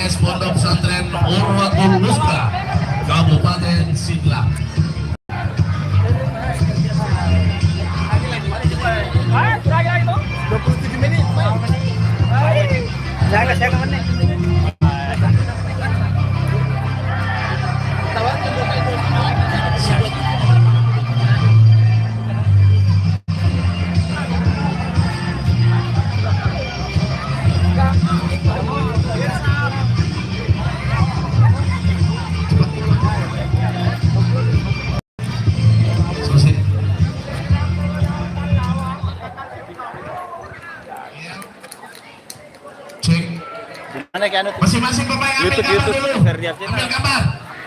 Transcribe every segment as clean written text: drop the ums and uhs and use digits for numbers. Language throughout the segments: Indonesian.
AS Pondok Pesantren Urwatul Wusta, Kabupaten Sidrap. Masing-masing pemain ambil gambar dulu. Ambil gambar.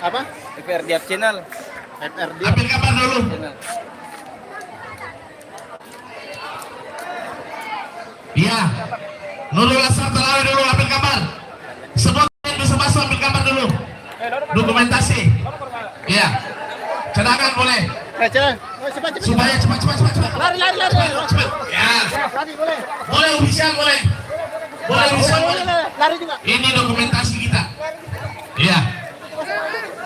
Apa? FRDF Channel. Ambil gambar dulu. Iya. Nurul Asar Talawi dulu ambil gambar. Semua yang bisa masuk ambil gambar dulu. Dokumentasi. Iya. Cadangan boleh. Supaya cepat. Lari. Ya. Boleh official boleh. Lari juga. Ini dokumentasi kita. Iya.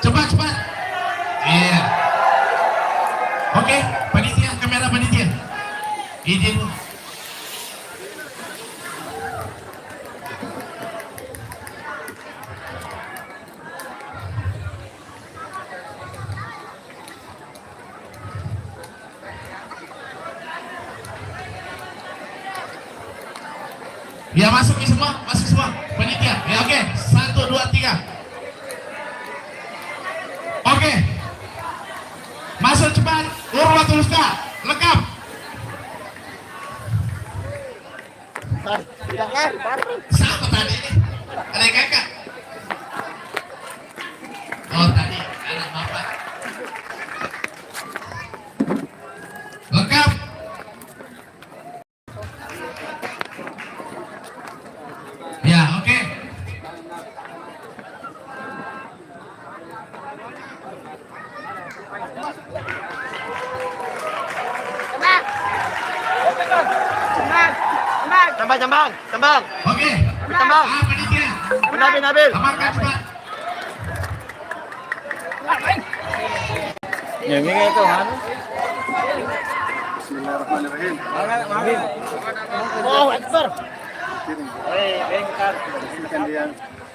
Cepat. Iya. Oke, panitia, kamera panitia. Izin. Ya masuk semua, panitia. Ya oke, 1, 2, 3. Oke. Masuk cepat, Urwatul Wusta, lengkap. Siapa tadi? Ada kakak? Oh tadi, anak bapak. Lengkap. Ya, oke. Tembang. Oke. Tembang. Panitia. Nabil. Amankan cepat. Ya, ini itu kan. Bismillahirrahmanirrahim. Oh, Akbar. Saksikan dia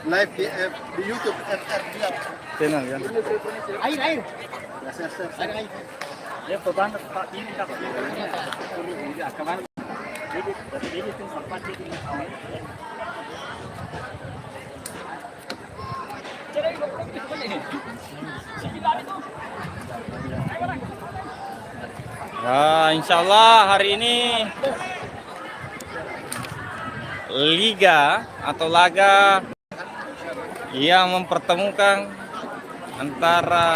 live di YouTube FRDF Channel ya. Air. Gracias. Ya, beban Pak ini tak ini kemarin. Jadi itu sempat di Ya, insya Allah hari ini liga atau laga yang mempertemukan antara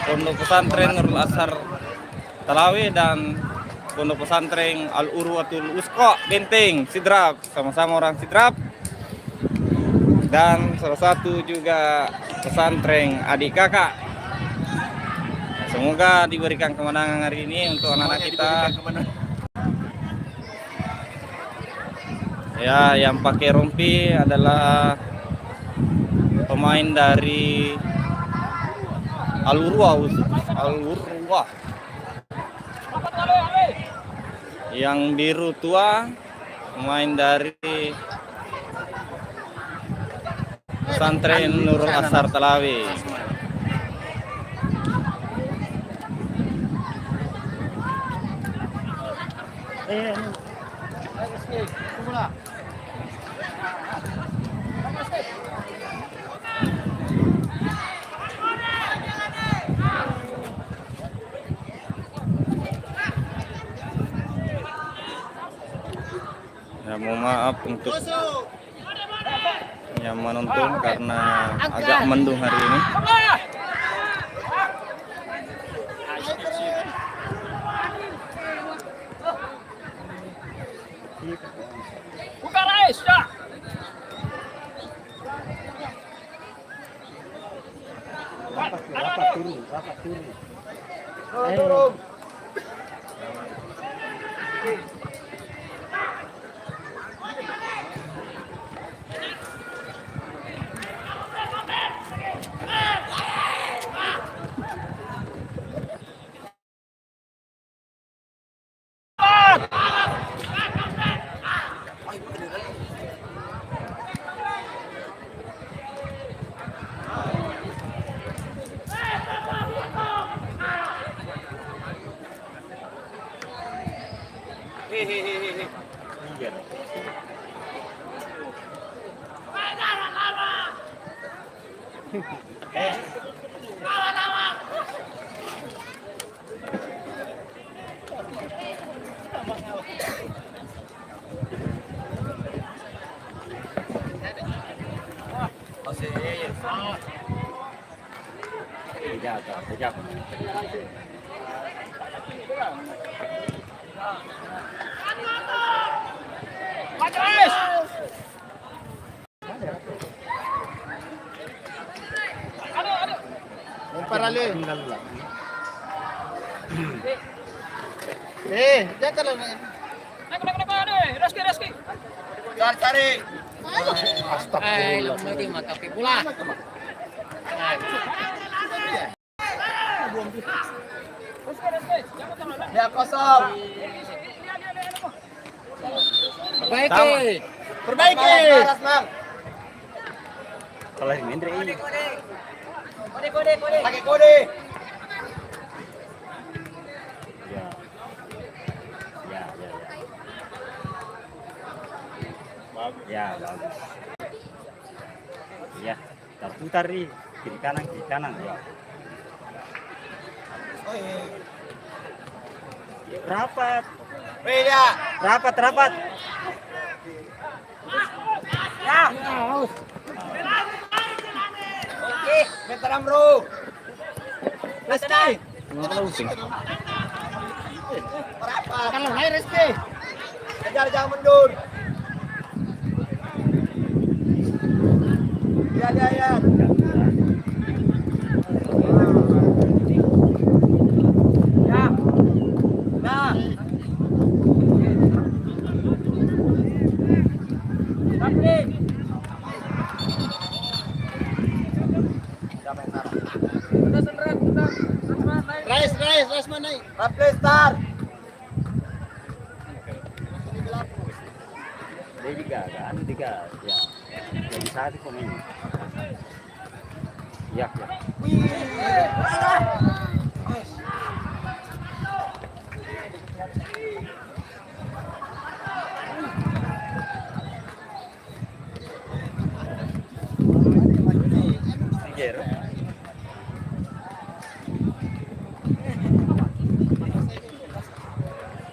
Pondok Pesantren Nurul Asar Talawi dan Pondok Pesantren Al Urwatul Wusta Benteng Sidrap, sama-sama orang Sidrap, dan salah satu juga pesantren adik kakak. Semoga diberikan kemenangan hari ini untuk anak-anak kita. Ya, yang pakai rompi adalah pemain dari Al-Urwa. Yang biru tua pemain dari pesantren Nurul Asar Talawi. Ya, mohon maaf untuk yang menonton karena agak mendung hari ini. Buka Rais, ya. Rapat turun. Turun. Iya. Kejap. Maju, Ais. Aduh. Lempar Ali. Tinggal lah. Jangan kalau Naik. Aduh, Reski. cari. Astagfirullah. Reski. Jangan tangan. Ya kosong. Perbaiki. Aras, Bang. Kalau Hendri ini. Pakai kode. Ya. Ya, bagus. Ya, terputar nih kiri kanan ya. Rapat. Beda. Rapat. Ya. Oke, veteran bro. Reski. Kalau hai Reski. Kejar jangan mundur. Ya. Nah. Rais mana? Rapli start. Dia tiga. Ya. Jadi satu pemain. Ya.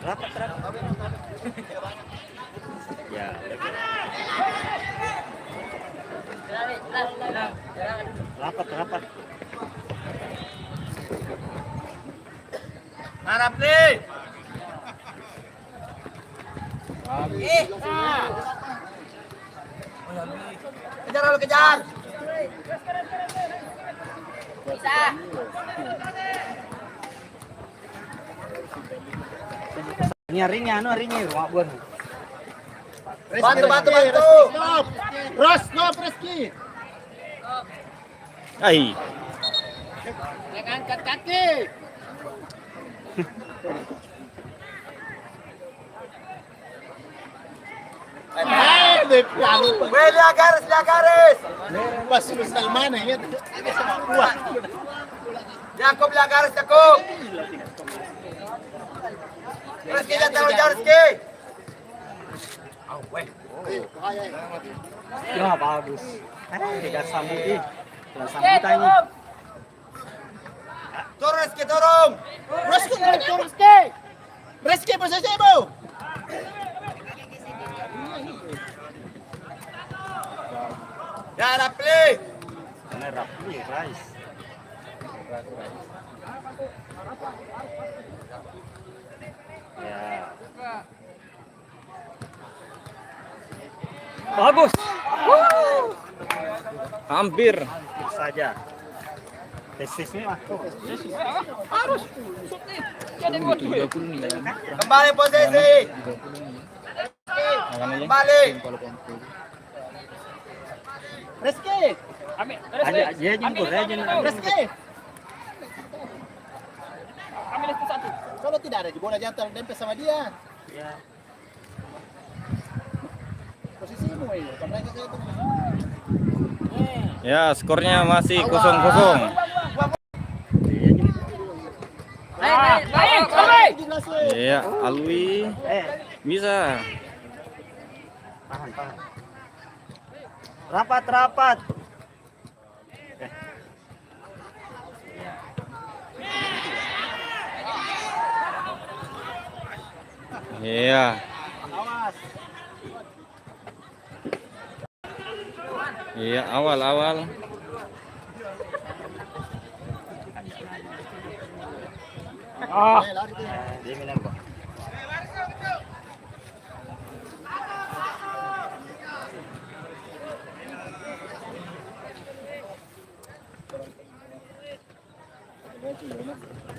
Rapat. Ya. Rapat. Harap nih. Kejar. Ini harinya rumah buat. Bantu. Stop, Reski. Ai. Jangan angkat kaki. Lihat garis. Pas lu Salman ya. Yakub lihat garis, Yakub. Reski jangan terlalu jauh, Reski. Ya bagus. Tidak sambut nih. Tidak sambutan ini. Turun, Reski, turun. Reski posisi ibu. Ya, Rapli. Ini Rapli, Rais. Ya. Bagus. Hampir saja. Tesisnya Harus. Jadi buat gue. Kembali posisi. Kembali. Reski. aja jemput aja. Reski. Ambil itu satu. Kalau tidak ada di bola jangan dempel sama dia. Ya. Posisimu ini. Mereka kayak itu. Ya, skornya masih 0-0. Baik. Iya, Alwi. Bisa. Tahan. Rapat. Iya. Awas. Iya, awal. Lari dia. Dia menembak.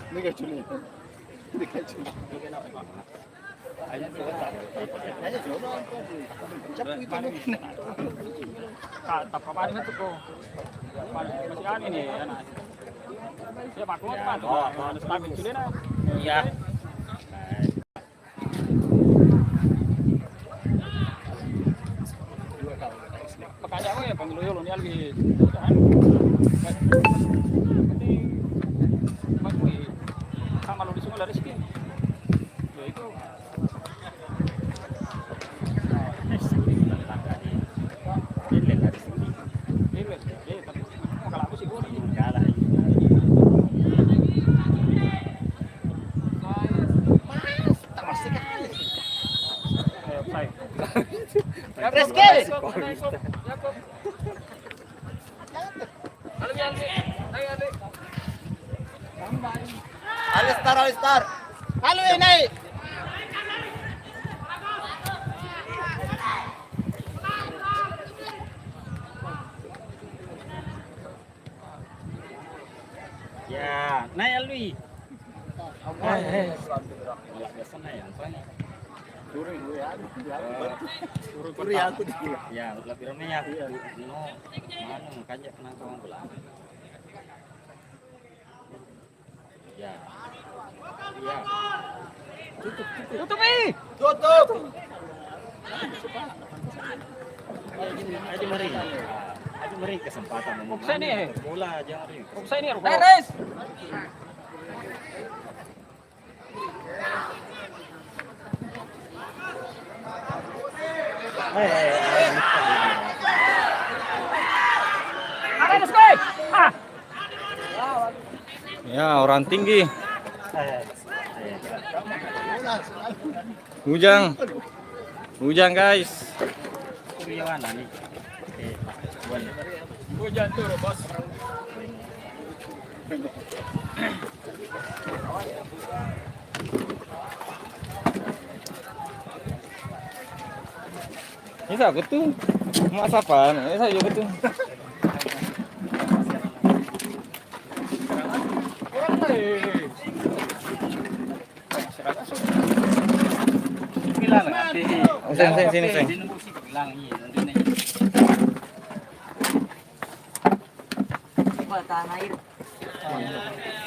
Ini kayak cumi. Ayo coba. Cepu itu. Tak paparin itu kok. Masih aneh nih anak. Siapa aku mah tuh. Ada stabil sudah nah. Iya. Pekerja aku ya pemilu lo nih lagi. Sama lo di semua dari sini. Ya itu. Tapi kalau aku sih gue Kalah. Mas sekali. Reski. Alistar. Halo ini. Ya, naik Alwi. Turi aku di. Ya, lebih ramai ya. No, mana kajak kena kawan pula. Ya. Tutup nih. Tutup. Aja meri kesempatan Buksa nih. bola aja meri. Saya ini Res. Ada Reski. Ah. Ya, orang tinggi. Hujan guys. Kuryawana nih. Hujan turun, Bos. Ini aku tuh mas apaan? Ini saya juga tuh. Sini.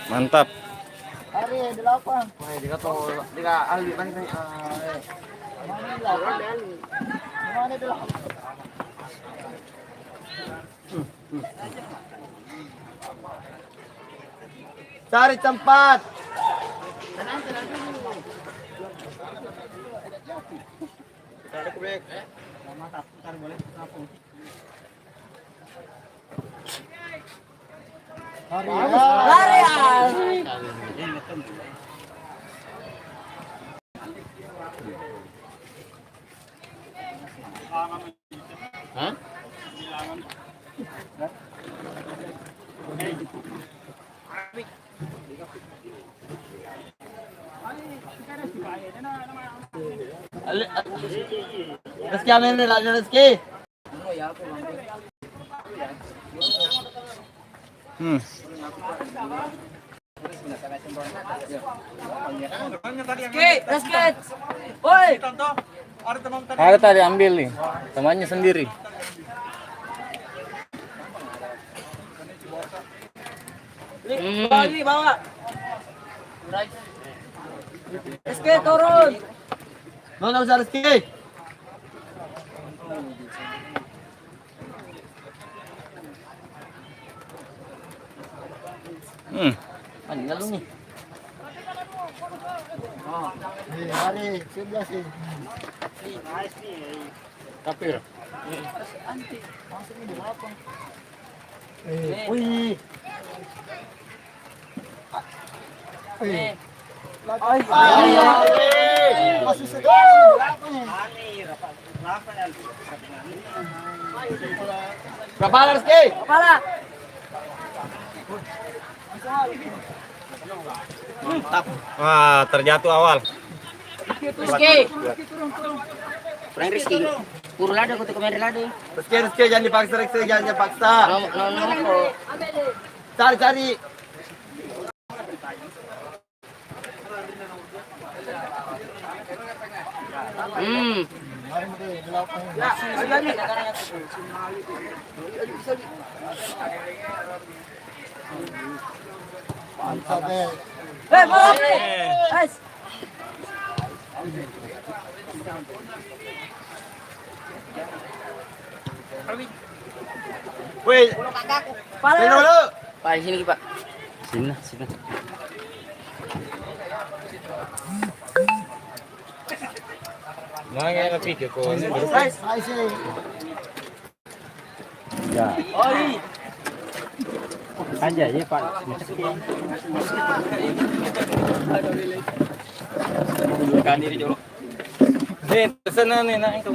Mantap. Hari 8. Mana dia? Cari tempat. Tarik break. Mantap, tarik boleh. Lari. Hah? Rezeki amin nih, ada rezeki. Rezeki. Woi. Ada tadi ambil nih, temannya sendiri. Lagi bawa. Rezeki turun. Mana usah rezeki? Anjing lu nih. Hari, sudah sih. Kapir. Wih. Masih sekali. Berapa Rizky? Kepala. Wah, terjatuh awal. Rizky. Kurang Rizky. Puro lado ko to kamera lado. Rizky, jangan dipaksa Rizky, jangan dipaksa. No ko. Cari. Mantap deh. Guys. Wih, Pak dulu. Pak di sini Pak. Sini. Nah, kayak video ko. Guys, Hai sih. Oi. Aja ya, Pak. Kan diri dulu. Sana nih, nah itu.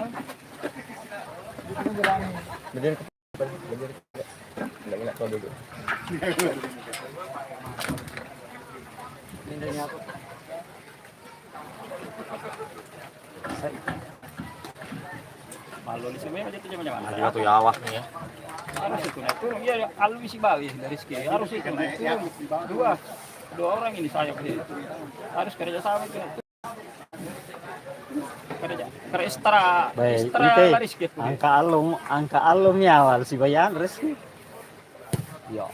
Enggak tahu dulu. Malu di sini aja tuh jangan. Ada tuh yawah nih ya. Harus itu naik turun. Iya, alu isi bawi dari Rizky. Harus itu naik turun. Dua orang ini saya kerja. Harus kerja sama itu. Kerja ekstra Rizky. Angka alum ya awal si bayan Rizky. Yo.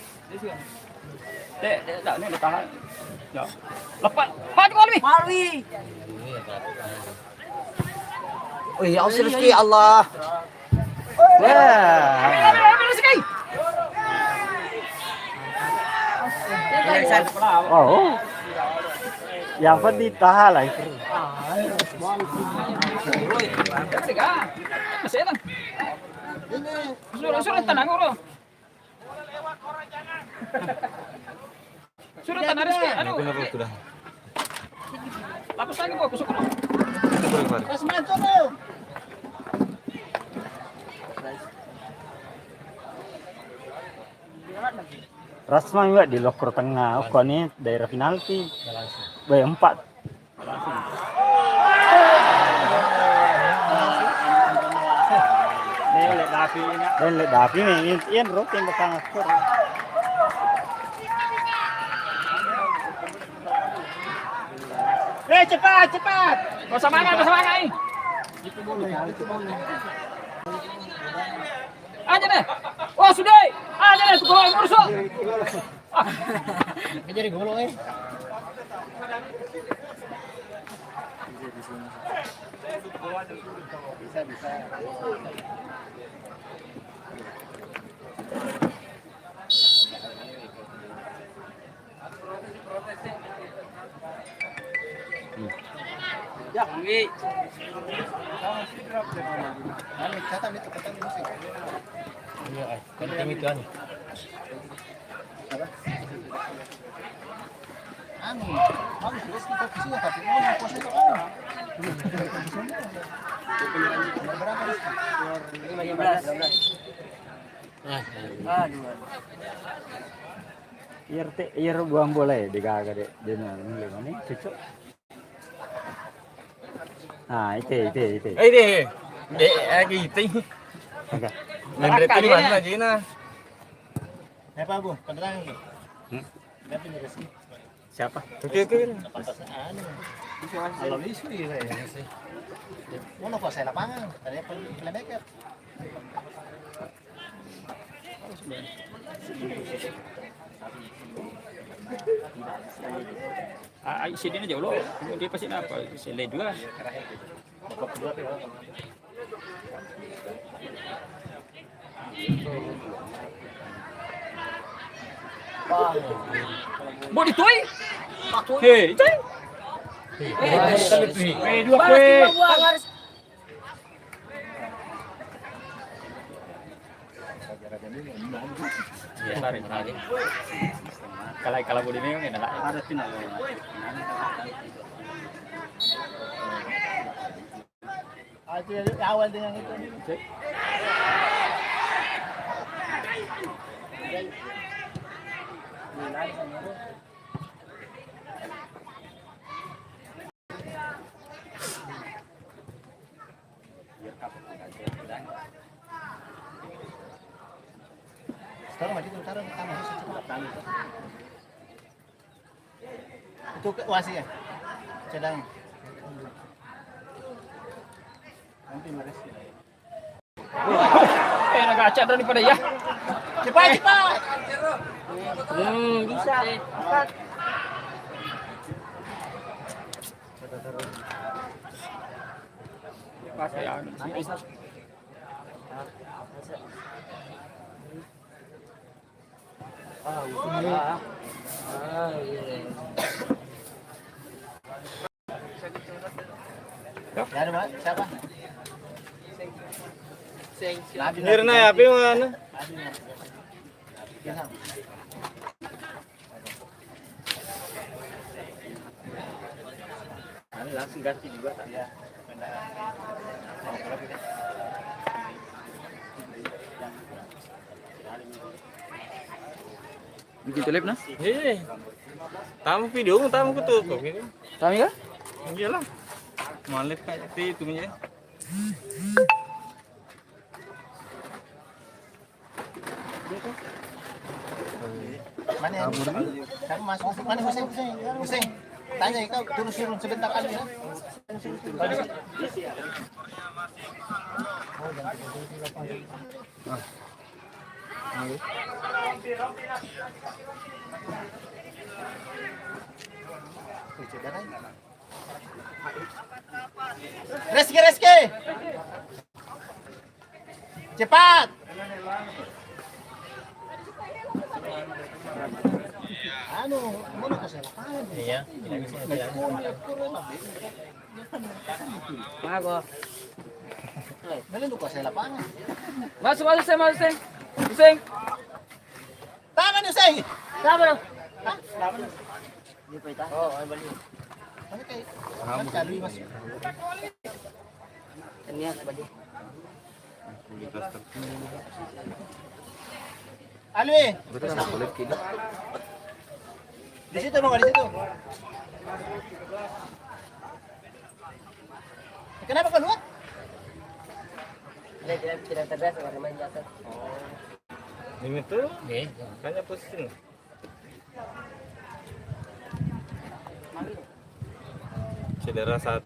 Dek, ini tahan. Ya. Lepas. Maju kau lebih. Marwi. Wih, ya Rizky Allah. Ambil Rizky. Oh. Yang penting tahan lah itu. Masih enak. Suruh tenang bro. Suruh tenang Rizky. Aduh. Sudah. Lapis lagi gua kusuk. Rasma juga di loker tengah. Oh, ini daerah penalti. Bay 4. Lele dapi nih, ian rok yang bakal ngakor. Cepat. Kau semangat ini. Aja deh. Oh sudah. Aja deh, tukang ngurus. Jadi golo Bisa. Ya, ngi. Catat itu kata musik. Iya, kan itu anu. Terus kita kesini tapi mau puasa itu kan. Berapa Rizky? 15. Iya buang bola ya di gaga deh. Dia mulai mana? Cocok. Nah, itu. Deh, gitu. Agak. Nandret ini mana aja na? Apa Bu? Penerang Bu. Tapi ini Rizky. Siapa? Oke. Kalau isu ya sih. Mau kuasai lapangan, tadi playmaker. Sini aja lo. Dia pasti apa? Sele juga. Mau dituai? Hei, itu. Dua kue. Kalau boleh memang enak. Ada tina. Itu awal dengan itu. Sekarang maju utara pertama secepat kali itu. Itu wasit ya. Sedang. Nanti meres. Enak acak daripada ya. Cepat cepat. Bisa. Pas ya. Ya ada siapa? Mirna ya, api mana? Langsung ganti juga tak ya. Bikin tulip nah. Iya. Tamu video, tamu ketutup gitu. Kami kah? Iyalah. Malip kayak itu punya. Mana yang kamu masuk mana Hussein tanya kau turun sebentar kali ya. Reski cepat. Mana kasih lapangan? Iya. Bago. Mana lu kasih lapangan? Masuk Seng. Tangan Hussein. Sabar dong. Oh, ay balik. Ano kay? Kali masuk. Ini ya bagi. Alwi. Di situ mga di situ. Kenapa keluar? Tidak terbiasa karena main di atas. Ini tuh, kayaknya posisi. Cedera 1.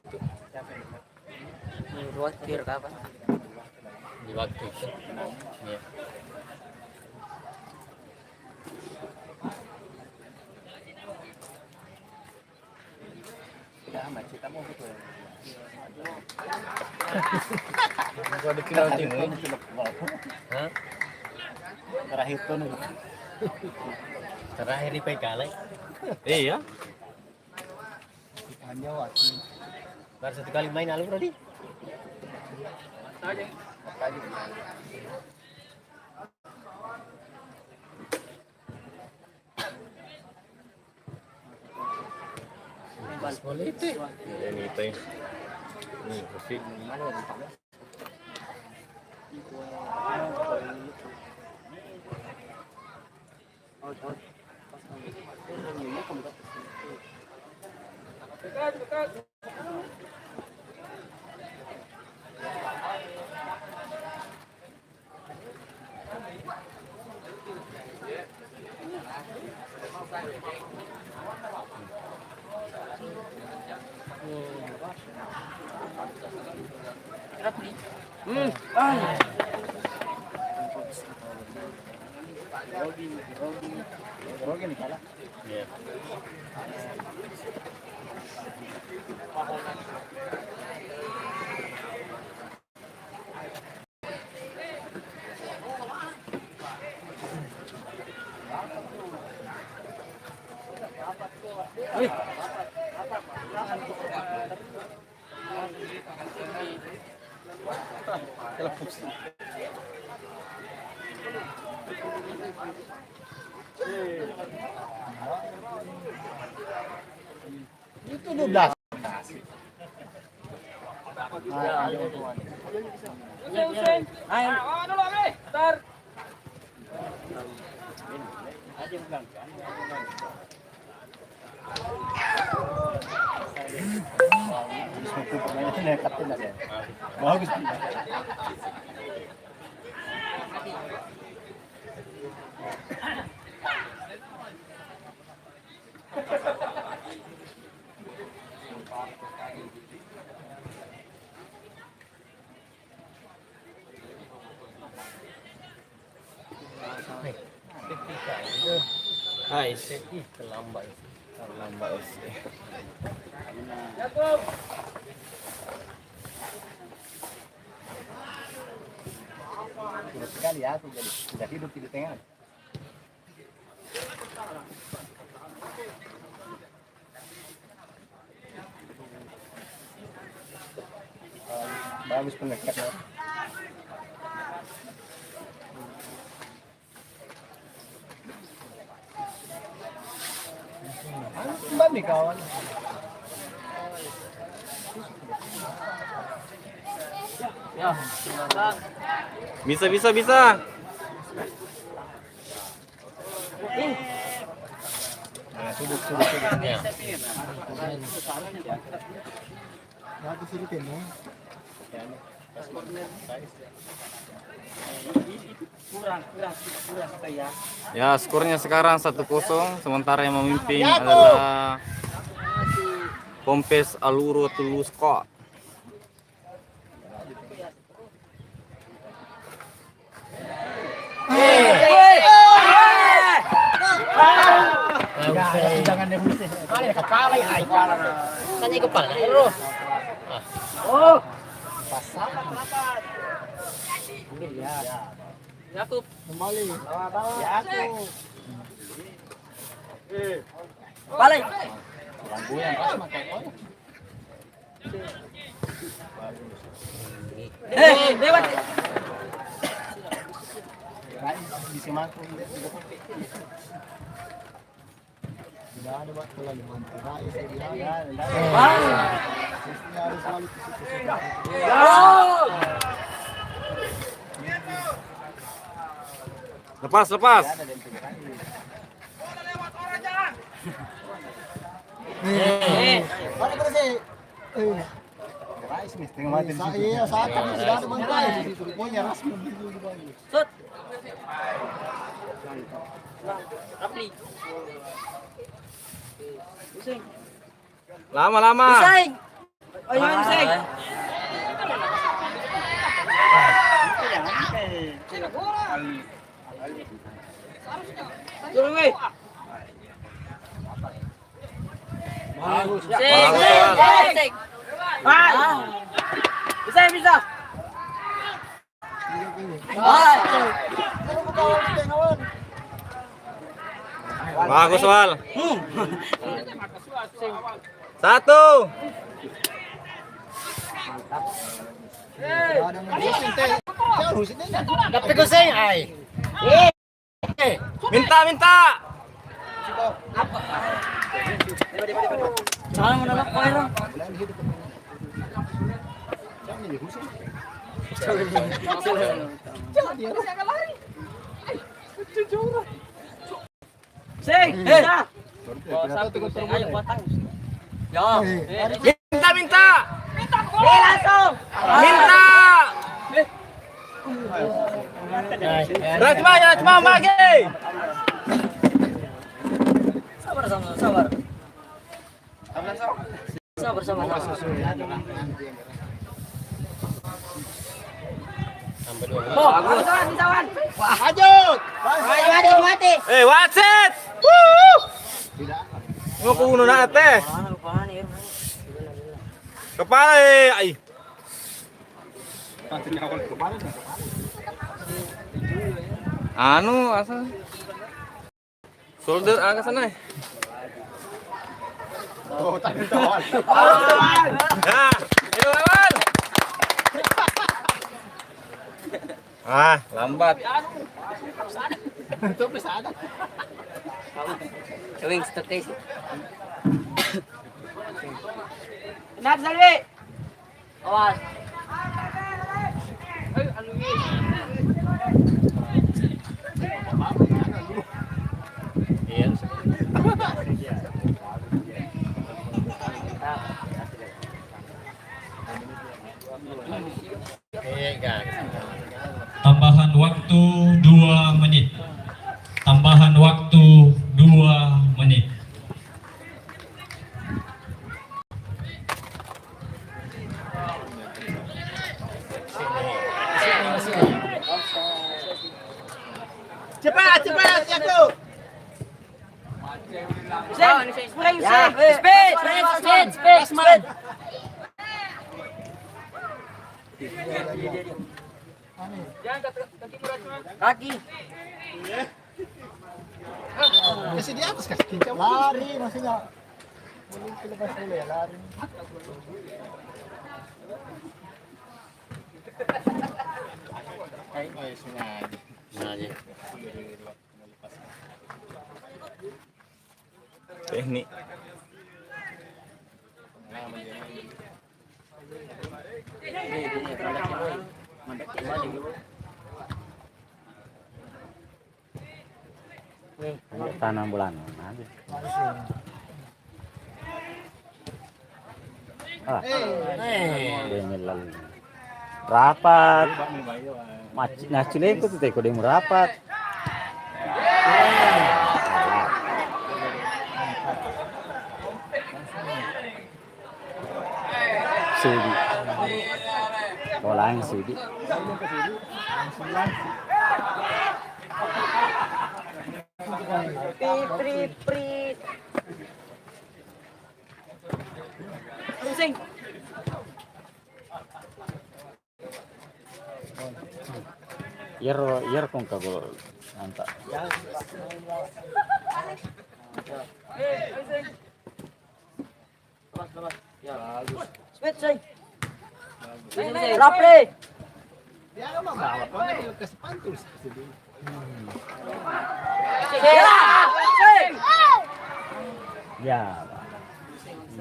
Ruang kiri kapan? Di waktu itu. Iya. Ya, macet kamu gitu. Gua ada final tim. Hah? Terakhir tuh nih. Terakhir di PKL. Iya. Hanya waktu. Baru 1 kali main lalu Rodi. Politik. Ini itu. Ini posisi. Rogi nih kalah. Iya. Itu 12. Ayo dulu, Abi. Bentar. Bagus. Nice. Terlambat. Sudah sekali ya, aku jadi sudah hidup di tengah. Bagus pendekatnya. Kembali nih kawan. Bisa. Nah, sudut. Ya. Aku sudutin nih. Kurang kayak. Ya, skornya sekarang 1-0, sementara yang memimpin adalah Pompes Aluro Tulusko. Jangan dihusik. Kali kepala ya. Tanya kepala terus. Oh, Yakub. Kembali. Ya aku. balik. Lampu yang pas makan. Lewat. Bisa makan. Tidak ada waktu lagi mantap. Lepas. Mana terus iya, saat ini sudah ada bangkai di situ. Pokoknya rasmi begitu di bawah. Sut. Apli. Pusing. Lama. Pusing. Oh, iya, pusing. Turun, weh. Bagus. Pusing. Bisa. Bagus, Wal. 1. Ada ngurusin teh. Saya urusin teh. Tapi ko say ay. Minta. Jangan menolak air. Jangan dihusin. Sing, bisa. Ayo potong. Ya. Minta. Langsung. Minta. Rajma bagi. Sabar. Sabar. Sampai 2. Bagus. Sawan. Wah, hajut. Mati. What's it? Mau kuno na teh. Kepala ay. Anu asal. Shoulder ke sana. Oh, tangan kawan. Nah, itu lawan. Ah, lambat. Itu bisa ada. Showing stock guys. Nak Salwi. Awas. Alwi. Tambahan waktu 2 menit. Tambahan waktu 2 menit. Cepat, Yaku. Spring. Speed. Kaki. Kasi di atas kasi kincang. Lari maksudnya. Lepas dulu ya, lari. Sengaja. Teknik. Tanam bulan. Rapat. Nah, cile itu tuh kode merapat. Sudi. Bola yang sudi. Pri. Pusing. Yer kong kago anta. Speed, say. Rapli. Dia membawa pun kasi pantul. Ya.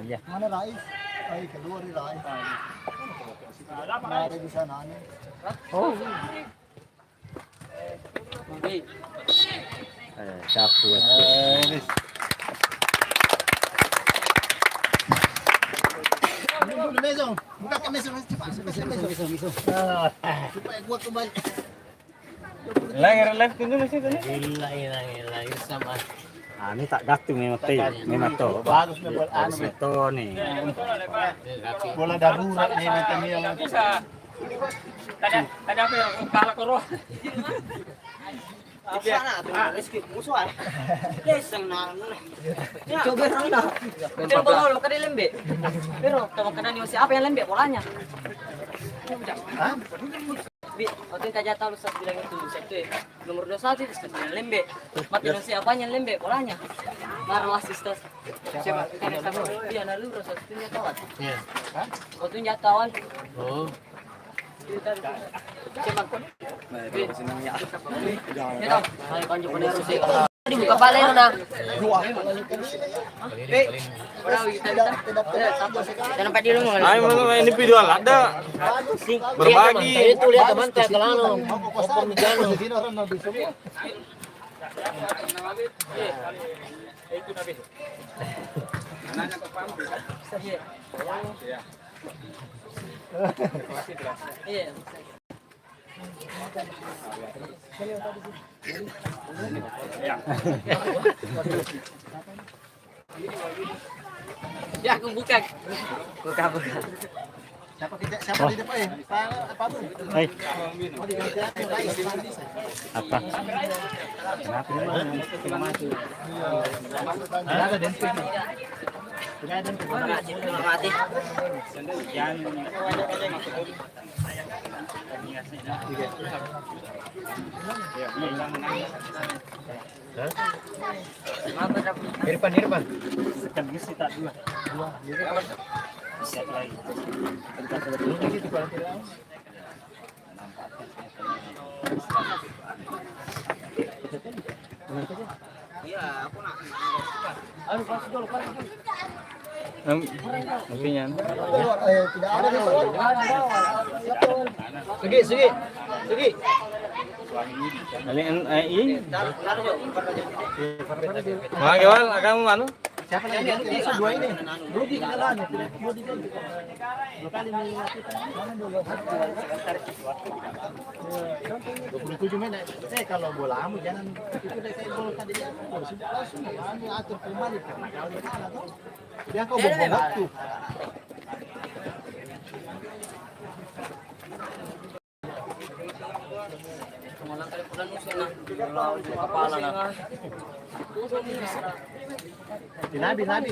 Ya. Mana Rais? Ay, keluar di Rais. Ada di sana nih. Oh. Satu. Dulu meso. Buka ke meso cepat. Meso. Supaya gua kembali. Lagi live dulu masih tadi. Gila sama. Ah, ini tak gatung memang to. Bagus na bola Ano ito nih. bola darurat nih macam ni. Tadi aku yang kalah koro. Sana tuh rezeki musuhan. Leseng na. Coba orang dah. Jangan bawa ke lembe. Pero tama kana ni siapa yang lembe bolanya? Bi, waktu kita jatuh lu saat bilang itu satu nomor 21 itu sekarang lembe. Mati no siapa yang lembe bolanya? Marah asistas. Siapa? Dia nalu rasa satunya kawan. Iya. Waktu jatuh Oh. Cepat kon. Ya, saya kanjo pada harus dibuka balik na. Dan sampai di rumah. Ay, mga ini video ada. Berbagi. Itu lihat teman kayak kelano. Pemigano. Sino orang nabi semua. Iya. Ya, aku buka. Buka. Siapa di depan ya? Apa bu? Hai, Mau diganti Rais. apa? Kenapa ini kita maju? Ada dempet. Mati. Irfan. Sekian misi tak dua. Siap lagi. Mungkin Tidak ada di Sugi. ini. Mga Gewal, kamu anu? Siapa lagi? Yang dua ini. Rugi kalah nih. Lokal ini mana dulu? 27 menit. Kalau bola kamu jangan itu kayak bola tadi ya. Langsung kamu atur kembali karena kalau dia kalah tuh dia kau buang waktu. Malang kali pulang musuh na. Kepala na. Nabi lihat.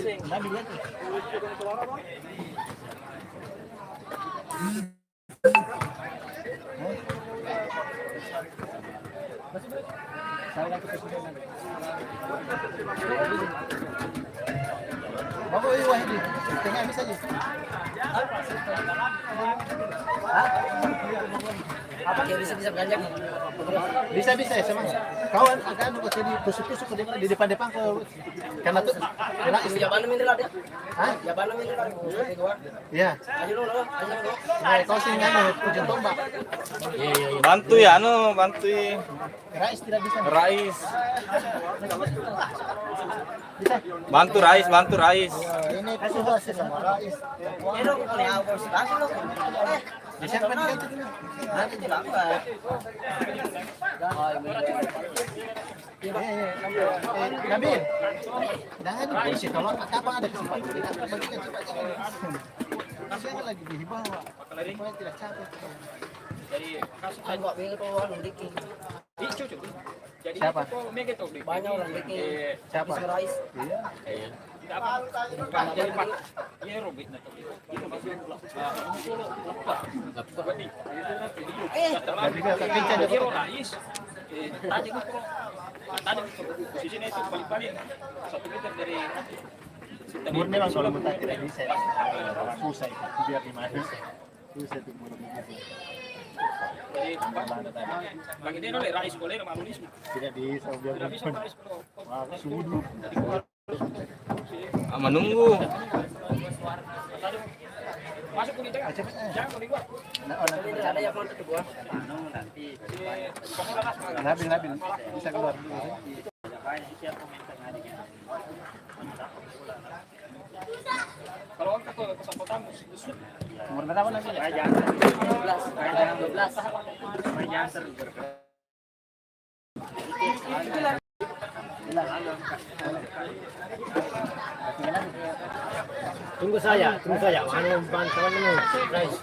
Bawa ini, tengah bisa aja. Apa yang bisa beranjak? Bisa ya sama. Kawan akan jadi tusuk-tusuk di depan ke karena tuh kena Jawaban min lah dia. Hah? Jawaban min lah. Iya. Ayo lo. Nah, kau sih nganu ujung tombak. Bantu ya, anu bantu Rais tidak bisa. Rais. Bisa. Bantu Rais. Ini susah sih sama Rais. Pero kung ako sa taas lo. Bisa kan ganti dulu. Nanti tidak apa. Nabil. Jangan polisi tolong kapan ada kesempatan kita bagikan cepat. Saya lagi di bawah. Saya tidak capek. Jadi kasus buat bingung tuh orang bikin. Jadi Siapa? Banyak orang bikin. Siapa? Rais. Iya. Jadi Pak, ini Robit na to. Itu masih Tapi kalau kencang Jadi dia Rais. Tadi ko posisi na ito balik-balik. 1 meter dari murni memang kalau mentah tidak bisa. Susah itu biar di mana. Susah itu murni. Jadi bagi dia oleh Rais boleh malunis. Tidak bisa biar Tidak bisa Rais ko. suhu dulu. Menunggu. Masuk ke tengah. Jangan ke luar. Ada yang mau tutup gua. Nabil bisa keluar dulu. Kalau angkat ke kesempatan Umur berapa lagi? 12. Tunggu saya. Mana bantuan ini? Guys.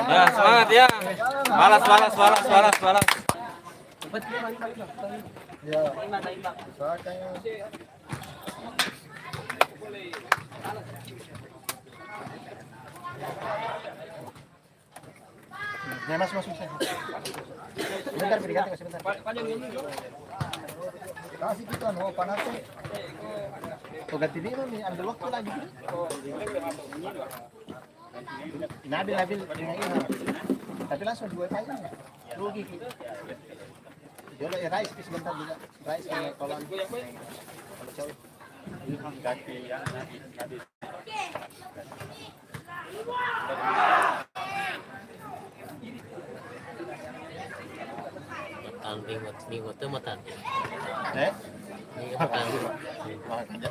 Ya, semangat ya. Balas. Ya, masuk saya. Sebentar, berikan sebentar. Kasih kita panas tuh. Oh, ganti dia nih, ambil waktu lagi. Nabil dengan ini. Tapi langsung 2 kali. Rugi. Jodoh ya Rais sebentar juga. Rais kalau cowok. Ganti ya Nabil. Minggu itu matan.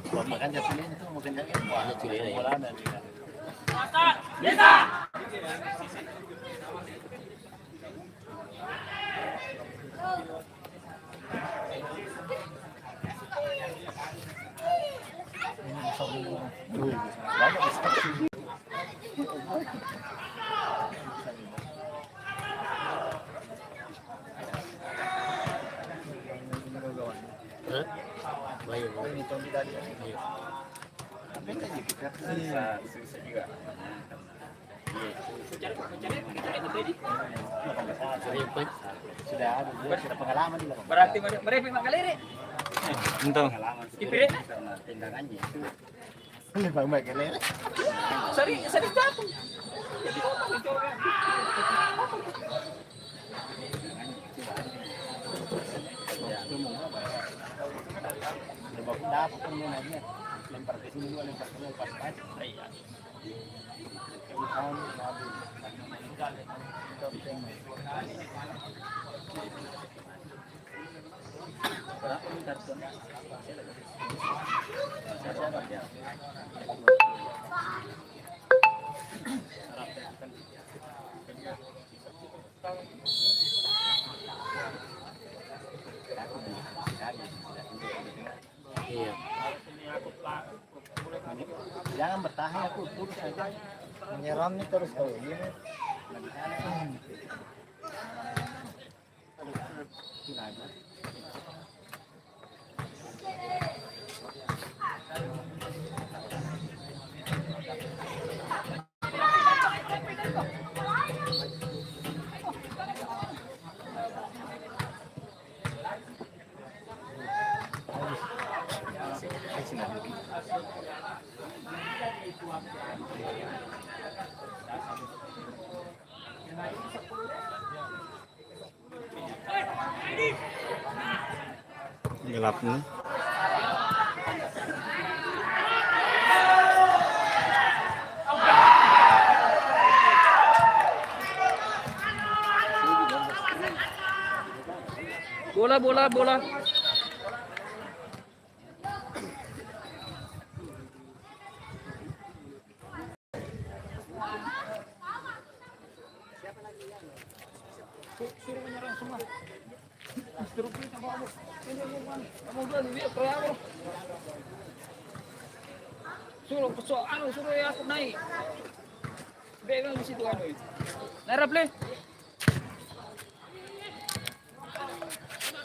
Makan jatuhin itu mungkin jadi. beda gitu kan. susah juga. Sudah ada dia sudah pengalaman di lapangan. Berarti mereka memang galeri. Untung. Pengalaman Kipire. karena tindakannya itu. Lebih baik ya. Sering jatuh. Dapat pemainnya lempar ke sini, lempar ke sini, pas pas. Iya. Iya. Jangan bertahan aku putus aja. Menyerang nih terus kau ini. Gelap nih. Bola. Suruh menyerang semua. Suruh ya aku naik. Bebas di situ anu. Naik play.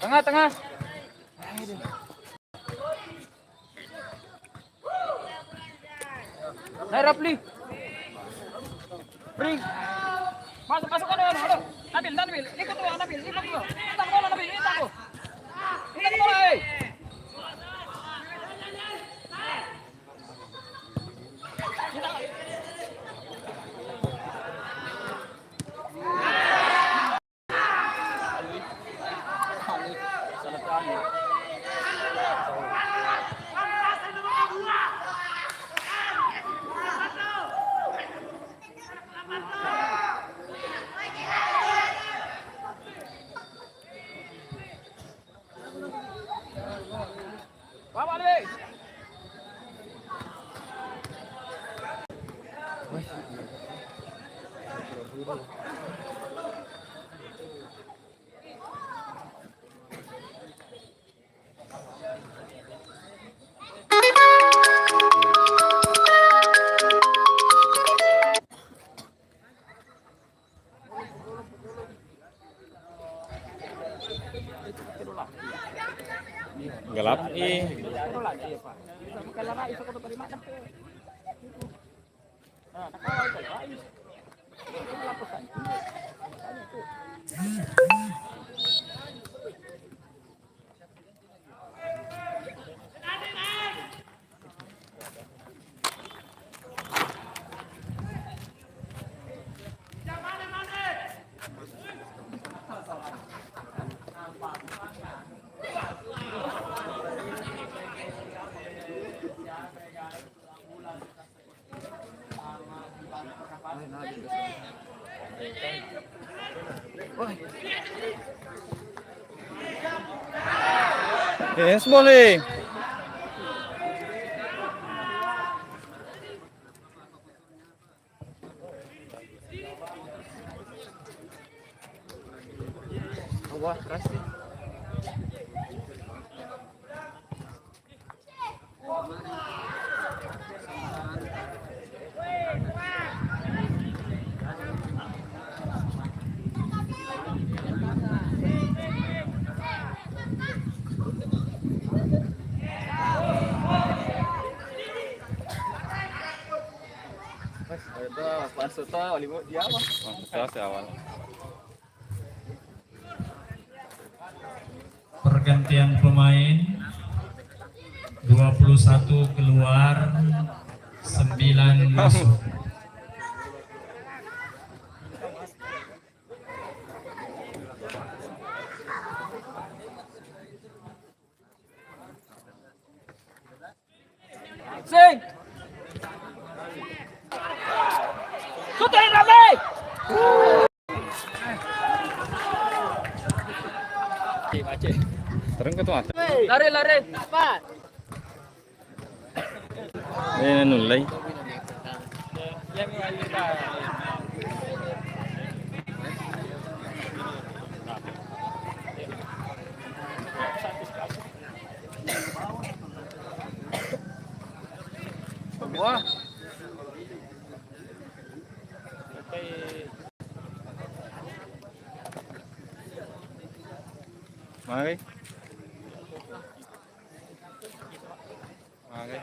Tengah. Naik play. Bring. Masuk kan ada. Nabil. Ikut dulu, Nabil. Kita bola Nabil, kita tuh. Kita bola, eh. Bawa deh. Gelap ih. Yes, boleh. Wah, keras sih. Serta wali dia apa? Selesai awal. Pergantian pemain 21 keluar 9 masuk. Sing. Sudah ramai. Baca. Terus ke tuh ada. Lari. Cepat. Nulai. Yang lain Wah. Mari. Mari.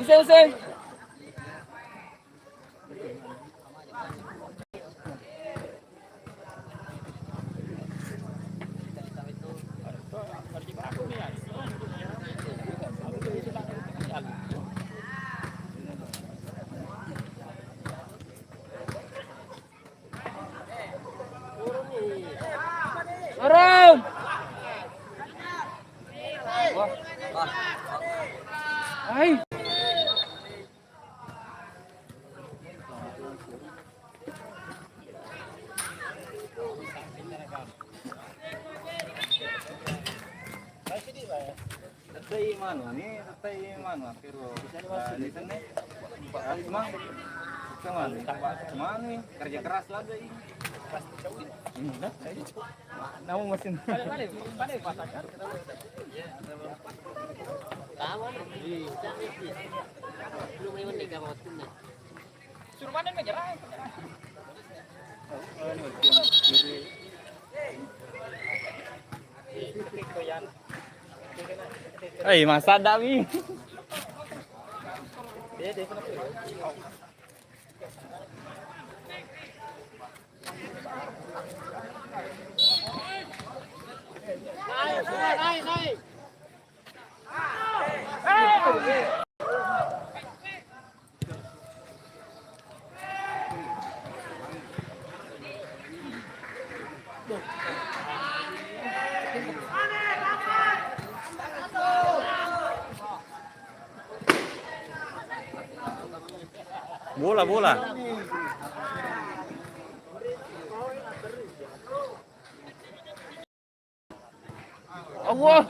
Usai. Orang. Hai. Tetay mana pero di sana emang cuman kerja keras lagi. Namu mesin. Suruh panen menyerah. Masa Dami. Bola. Allah.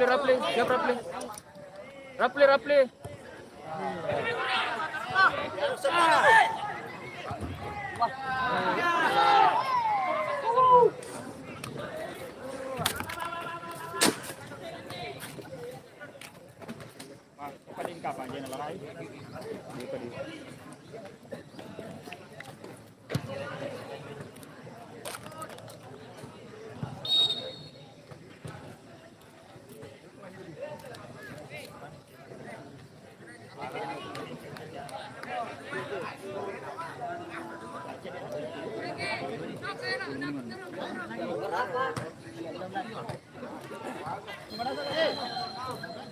Rapli, siap Rapli. Rapli. Paling kapan dia nelarai?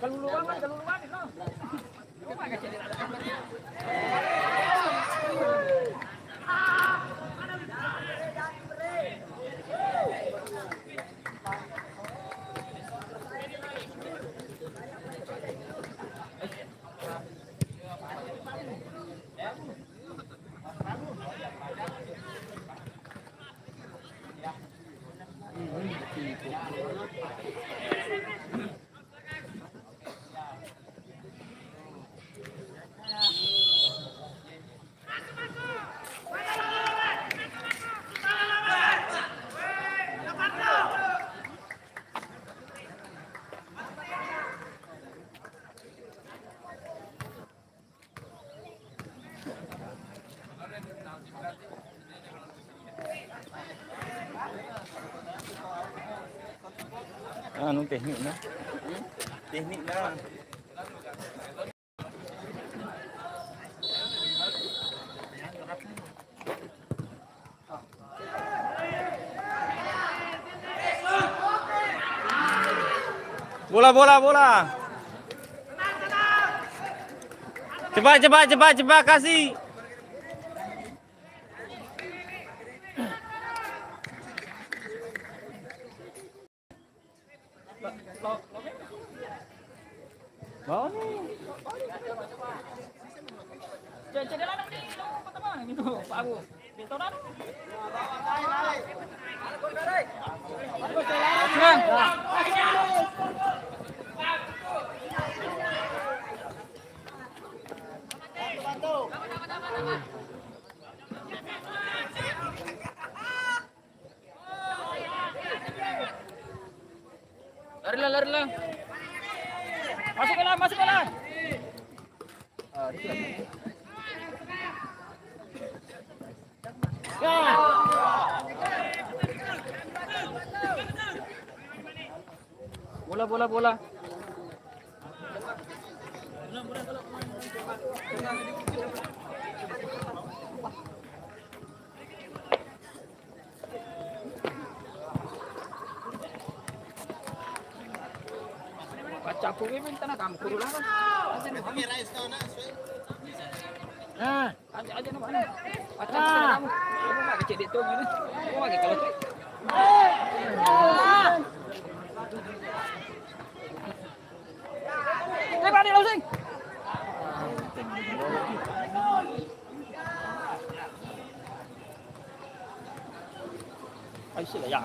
Kaluluwangan no. Anu teknik na. Teknik na. Bola. Cepat kasih. Bawa nih. Cedera nanti pertama gitu, Pak Abu. Betul kan? Lari lah. Masuk ke dalam. Bola. Baca punya minta nak kamu kurulah. Nah, aja nama mana? Baca kamu. Kamu nak kecil itu gini. Kamu lagi kalau tu. Lepas ni langsung. Ai sila ya.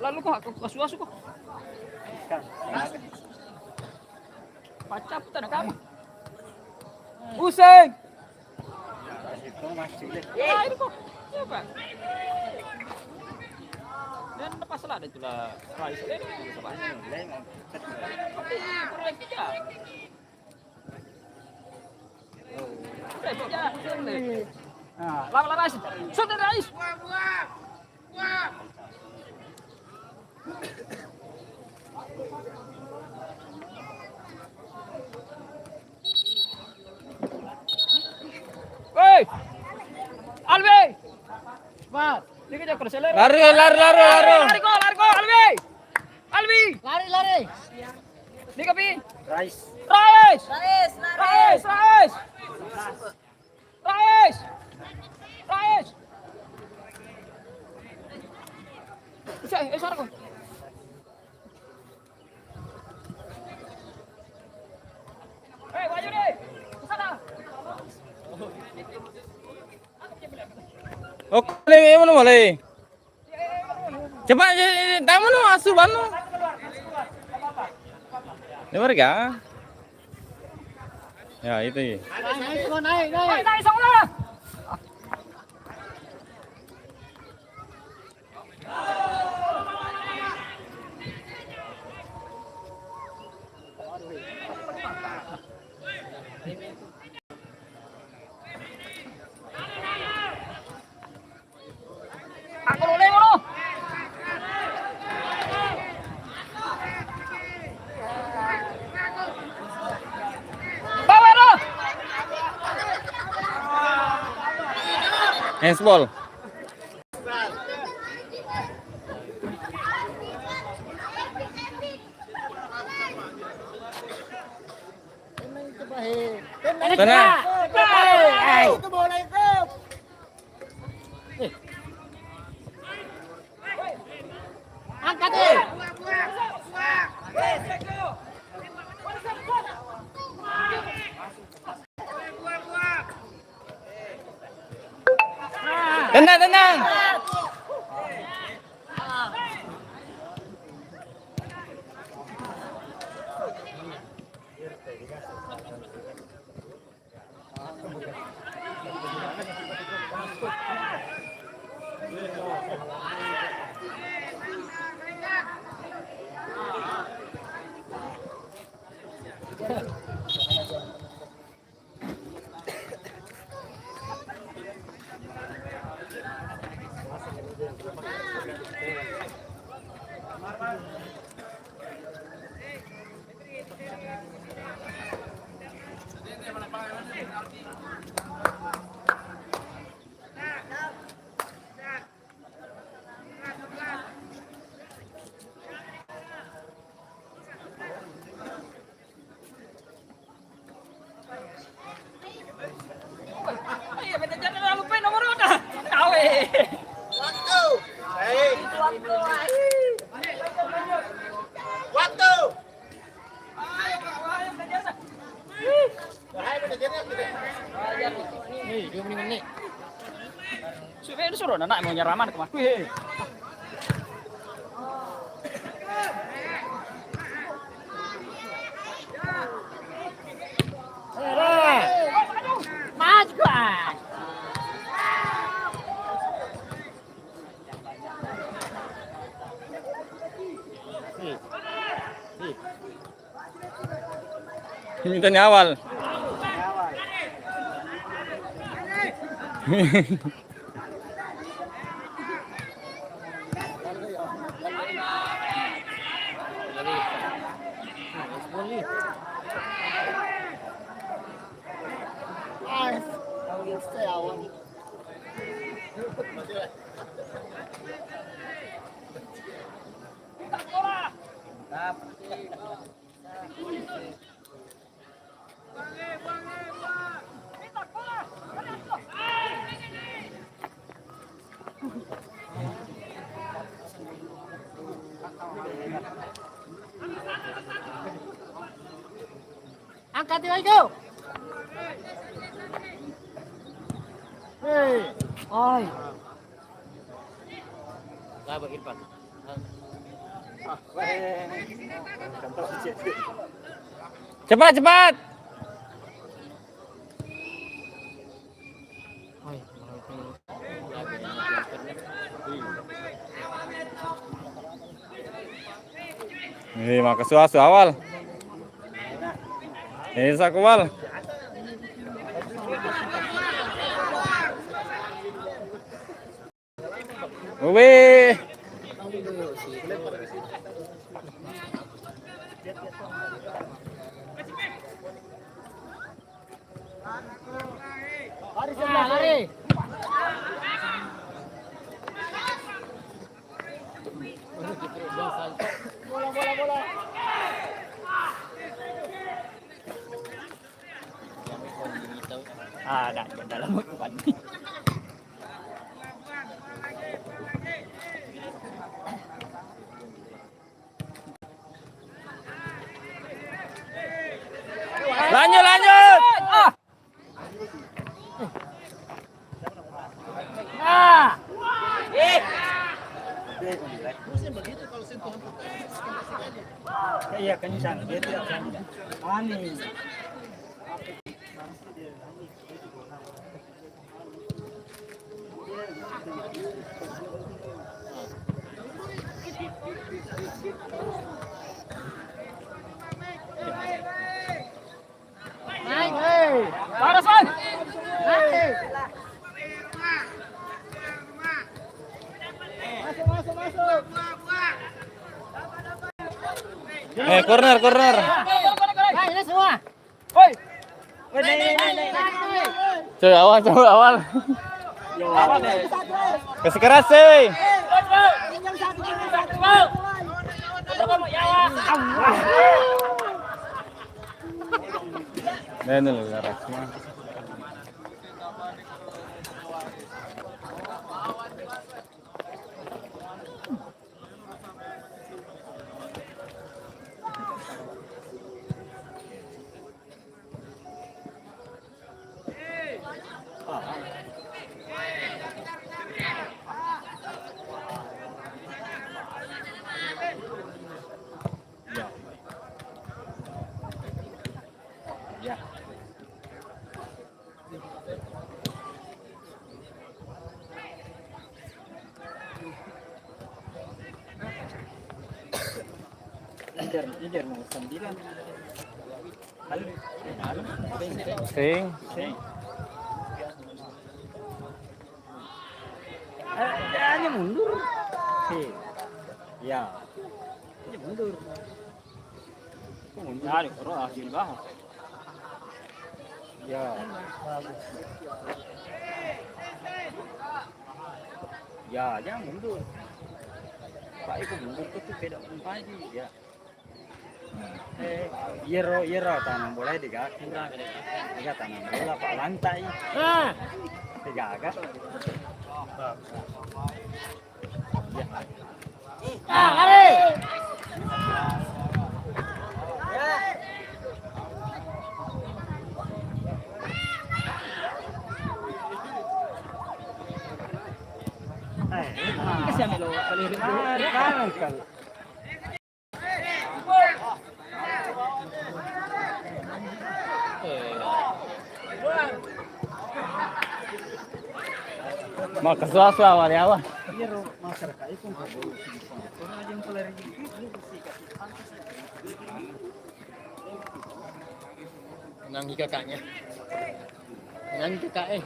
Lalu kok aku kasuasu kok. Pacap tanah kamu. Useng. Ya, itu kok. Ya, Pak. Dan lepas lah ada itulah price ini sama. Tapi kurang tiga. Nah, lama Rais. Sudah Rais. Woi. Alwi. Cepat. Ini jangan keseler. Lari. Lari kok, Alwi. Lari. Ini kapi. Rais. Suara kok. Maju deh. Ke sana. Oke, mana boleh? Cepat, tamu nu asuh banu. Dengar ga? Ya itu. Naik sana. Aku boleh ngono. Bawa lo. Handsball. Sana. Itu bola itu. Angkat deh. Tenang. Ayo, beda jangan lupa nomor udah. Awe. Waktu. Hei, 2 menit. Sudah disuruh anak mau nyeraman ke mas. Wih. Maju kan. Minta awal. Angkat dia itu. Hei. Oi. Cepat, cepat. Ini maka suasu awal. Ini sakwal. Wih. Lari sebelah, lari. Bola, bola, bola. Ada dalam depan. Lanjut, lanjut. Iya, kencang. Dia tidak kencang. Aneh. Naik, hei. Paras, Bang. Naik. Masuk, masuk, masuk. Corner, corner. Naik, ini semua. Woi. Coba awal, coba awal. Kasih keras sih. Tinggal satu. Ini loh keras. Ya. Inter nomor 9. Sing. Hanya mundur. Ya. Hanya mundur. Nah, orang hasil banget. Ya. Ya, jangan mundur. Pak itu mundur tuh beda umpanya ya. Yero tanam bola di kaki. Tiga tanam bola pak lantai. Tiga agak. Kasi amelo palirin dulu. Kan. Mau ke suasana wali awal. Yero masyarakat itu nggak boleh. Orang aja yang keluar gitu. Nangi kakaknya. Nangi kakak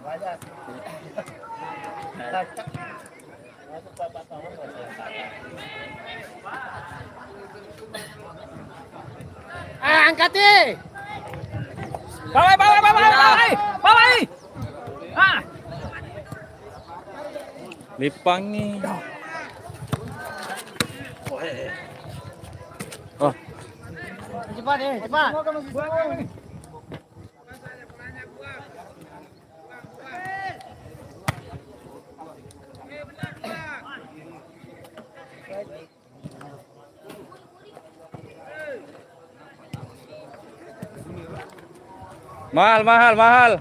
Banyak. Angkat deh. Bawai. Ah, Lipang nih. Oh, Cepat deh, cepat. mahal.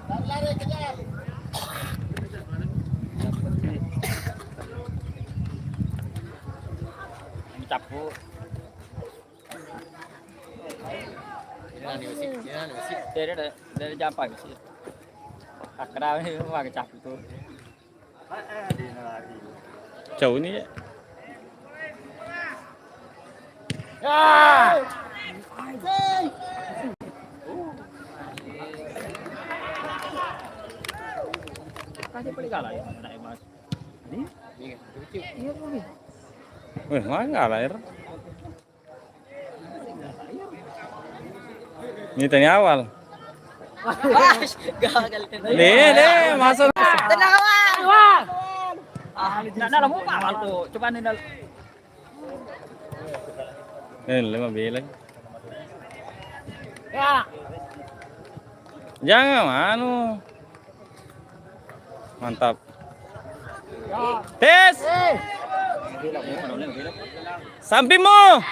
capu. Dari japa sih. Akrab ini pakai capu tuh. jauh nih ya. Kasih paling kalah ya, naik mas. Ini? Iya boleh. Wih, mana air? Ini tanya awal. Gagal. Deh, masuk. Tenang awal. Nah, dalam muka awal tuh. Coba nih dal. 5 bilang. Ya. Jangan manu. Mantap. Tes. Sampingmu.